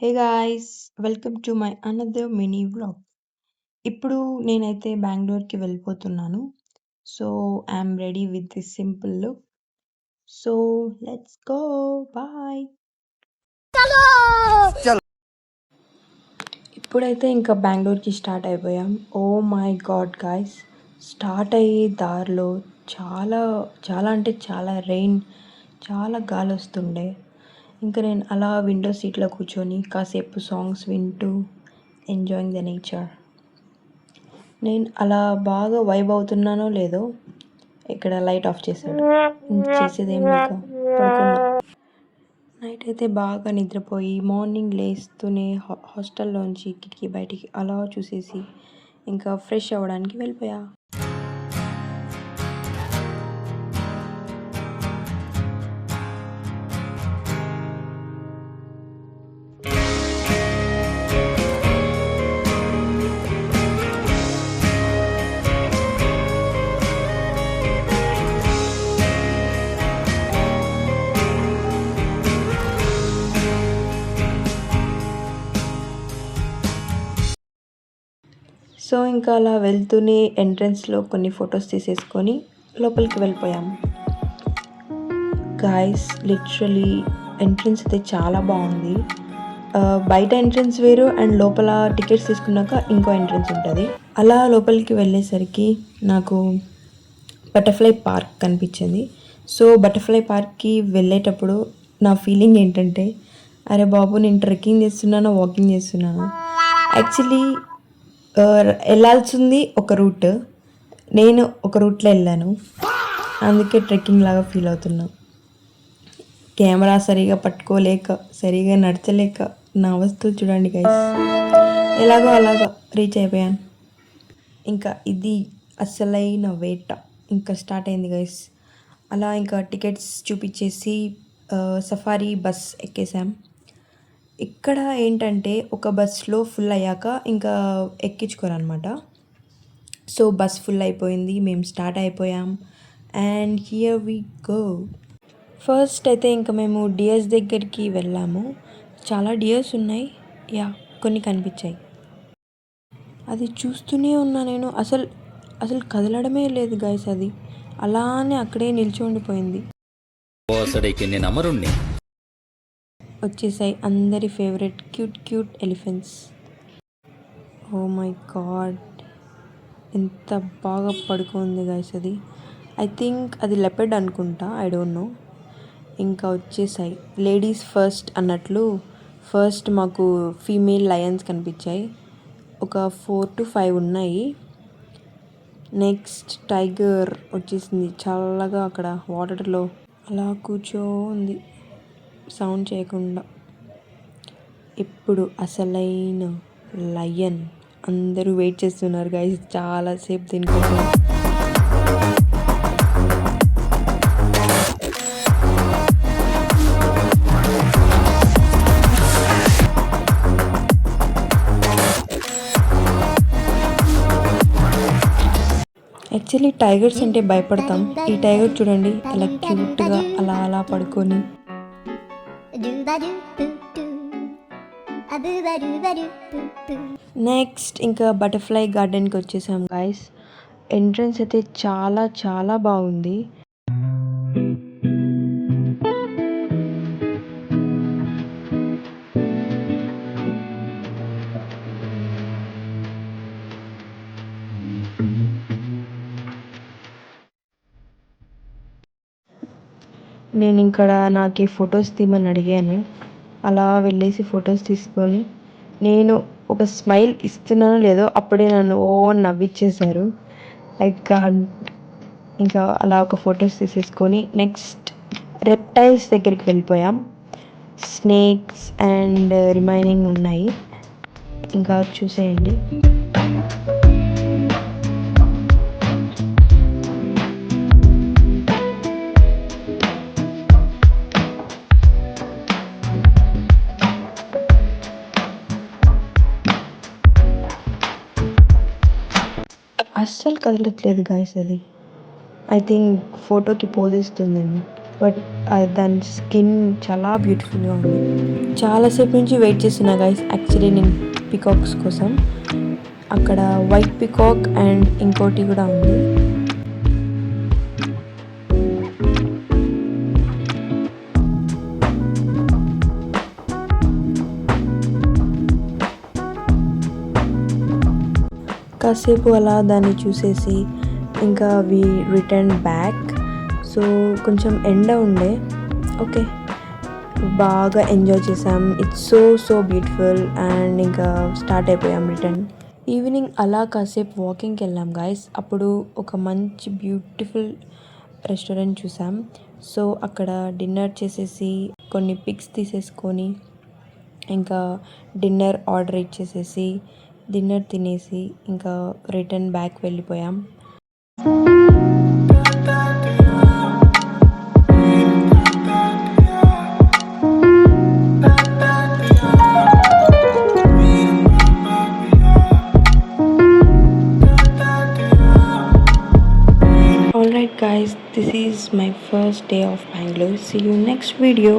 Hey guys! Welcome to my another mini vlog. ఇప్పుడు నేనైతే బెంగుళూరుకి వెళ్ళిపోతున్నాను. So, I'm ready with this simple look. So, let's go. Bye. ఇప్పుడైతే ఇంకా బెంగుళూరుకి స్టార్ట్ అయిపోయాం. Oh my god guys! Start అయ్యే దారిలో చాలా చాలా అంటే చాలా రెయిన్, చాలా గాలొస్తుండే. ఇంకా నేను అలా విండో సీట్లో కూర్చొని కాసేపు సాంగ్స్ వింటూ ఎంజాయింగ్ ద నేచర్. నేను అలా బాగా వైబ్ అవుతున్నానో లేదో ఇక్కడ లైట్ ఆఫ్ చేశాడు. చేసేదేం లేక పడుకున్నా. నైట్ అయితే బాగా నిద్రపోయి మార్నింగ్ లేస్తూనే హాస్టల్లోంచి కిటికీ బయటికి అలా చూసేసి ఇంకా ఫ్రెష్ అవ్వడానికి వెళ్ళిపోయా. సో ఇంకా అలా వెళ్తూనే ఎంట్రన్స్లో కొన్ని ఫొటోస్ తీసేసుకొని లోపలికి వెళ్ళిపోయాము. గాయ్స్, లిటరలీ ఎంట్రన్స్ అయితే చాలా బాగుంది. బయట ఎంట్రన్స్ వేరు అండ్ లోపల టికెట్స్ తీసుకున్నాక ఇంకో ఎంట్రన్స్ ఉంటుంది. అలా లోపలికి వెళ్ళేసరికి నాకు బటర్ఫ్లై పార్క్ కనిపించింది. సో బటర్ఫ్లై పార్క్కి వెళ్ళేటప్పుడు నా ఫీలింగ్ ఏంటంటే, అరే బాబు, నేను ట్రెక్కింగ్ చేస్తున్నాను, వాకింగ్ చేస్తున్నాను. యాక్చువల్లీ వెళ్ళాల్సింది ఒక రూట్, నేను ఒక రూట్లో వెళ్ళాను. అందుకే ట్రెక్కింగ్ లాగా ఫీల్ అవుతున్నా. కెమెరా సరిగా పట్టుకోలేక, సరిగా నడచలేక నా అవస్థలు చూడండి గైస్. ఎలాగో అలాగా రీచ్ అయిపోయాను. ఇంకా ఇది అసలైన వేట ఇంకా స్టార్ట్ అయింది గైస్. అలా ఇంకా టికెట్స్ చూపించేసి సఫారీ బస్ ఎక్కేసాం. ఇక్కడ ఏంటంటే ఒక బస్లో ఫుల్ అయ్యాక ఇంకా ఎక్కించుకోరనమాట. సో బస్ ఫుల్ అయిపోయింది, మేము స్టార్ట్ అయిపోయాం and here we go. First అయితే ఇంకా మేము డియర్స్ దగ్గరికి వెళ్ళాము. చాలా డియర్స్ ఉన్నాయి, కొన్ని కనిపించాయి. అది చూస్తూనే ఉన్నా నేను. అసలు కదలడమే లేదు గైస్. అది అలానే అక్కడే నిల్చుండిపోయింది. వచ్చేసాయి అందరి favourite cute elephants. Oh my god, ఎంత బాగా పడుకుంది గైస్. అది ఐ థింక్ అది లెపర్డ్ అనుకుంటా, ఐ డోంట్ నో. ఇంకా వచ్చేసాయి లేడీస్ ఫస్ట్ అన్నట్లు. ఫస్ట్ మాకు ఫీమేల్ లయన్స్ కనిపించాయి. ఒక 4 to 5 ఉన్నాయి. నెక్స్ట్ టైగర్ వచ్చేసింది చల్లగా అక్కడ వాటర్లో అలా కూర్చోంది సౌండ్ చేయకుండా. ఇప్పుడు అసలైన లయన్. అందరూ వెయిట్ చేస్తున్నారు గైస్ చాలాసేపు దీనికోసం. యాక్చువల్లీ టైగర్స్ అంటే భయపడతాం. ఈ టైగర్ చూడండి అలా క్యూట్గా అలా పడుకొని. నెక్స్ట్ ఇంకా బటర్ఫ్లై గార్డెన్కి వచ్చేసాం గాయస్. ఎంట్రన్స్ అయితే చాలా చాలా బాగుంది. నేను ఇక్కడ నాకు ఈ ఫొటోస్ తీయమని అడిగాను. అలా వెళ్ళేసి ఫొటోస్ తీసుకొని నేను ఒక స్మైల్ ఇస్తున్నానో లేదో అప్పుడే నన్ను నవ్విచ్చేశారు. లైక్ ఇంకా అలా ఒక ఫొటోస్ తీసేసుకొని నెక్స్ట్ రెప్టైల్స్ దగ్గరికి వెళ్ళిపోయాం. స్నేక్స్ అండ్ రిమైనింగ్ ఉన్నాయి, ఇంకా చూసేయండి. అస్సలు కదలట్లేదు గాయస్. అది ఐ థింక్ ఫోటోకి పోజ్ ఇస్తుందేమో. బట్ దాని స్కిన్ చాలా బ్యూటిఫుల్గా ఉంది. చాలాసేపు నుంచి వెయిట్ చేస్తున్నా గైస్ యాక్చువల్లీ నేను పికాక్స్ కోసం. అక్కడ వైట్ పికాక్ అండ్ ఇంకోటి కూడా ఉంది. కాసేపు అలా దాన్ని చూసేసి ఇంకా వి రిటర్న్ బ్యాక్. సో కొంచెం ఎండ ఉండే, ఓకే బాగా ఎంజాయ్ చేసాం. ఇట్స్ సో బ్యూటిఫుల్ అండ్ ఇంకా స్టార్ట్ అయిపోయాం రిటర్న్. ఈవినింగ్ అలా కాసేపు వాకింగ్కి వెళ్ళాం గాయస్. అప్పుడు ఒక మంచి బ్యూటిఫుల్ రెస్టారెంట్ చూసాం. సో అక్కడ డిన్నర్ చేసేసి కొన్ని పిక్స్ తీసేసుకొని ఇంకా డిన్నర్ ఆర్డర్ ఇచ్చేసేసి డిన్నర్ తినేసి ఇంకా రిటర్న్ బ్యాక్ వెళ్ళిపోయాం. Alright guys, this is my first day of Bangalore. See you next video.